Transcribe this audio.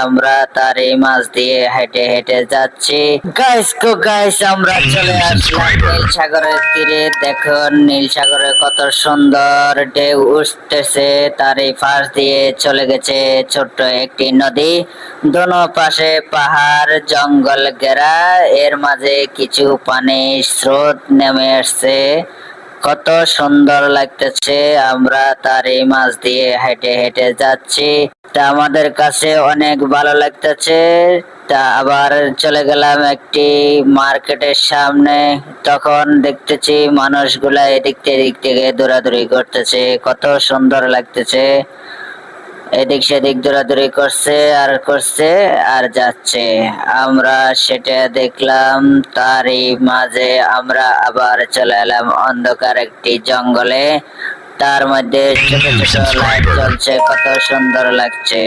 আমরা তার এই মাছ দিয়ে হেঁটে হেঁটে যাচ্ছি। গাইস আমরা চলে আসলাম নীল সাগরের তীরে। দেখুন নীল সাগরে কত সুন্দর ঢেউ উঠতেছে, তার এই পাশ দিয়ে চলে গেছে ছোট্ট একটি নদী। দোনো পাশে পাহাড় জঙ্গল ঘেরা, এর মাঝে কিছু পানির স্রোত নেমে আসছে। কত সুন্দর লাগতেছে, আমরা তার এই মাছ দিয়ে হেঁটে হেঁটে যাচ্ছি। তা আমাদের কাছে অনেক ভালো লাগতেছে। তা আবার চলে গেলাম একটি মার্কেটের সামনে, তখন দেখতেছি মানুষগুলা এদিক থেকে দৌড়াদৌড়ি করতেছে, কত সুন্দর লাগতেছে। এদিক সেদিক দৌড়াদৌড়ি করছে আর যাচ্ছে। আমরা সেটা দেখলাম, তারই মাঝে আমরা আবার চলে এলাম অন্ধকার একটি জঙ্গলে। তার মধ্যে ছোট ছোট লাইট জ্বলছে, কত সুন্দর লাগছে।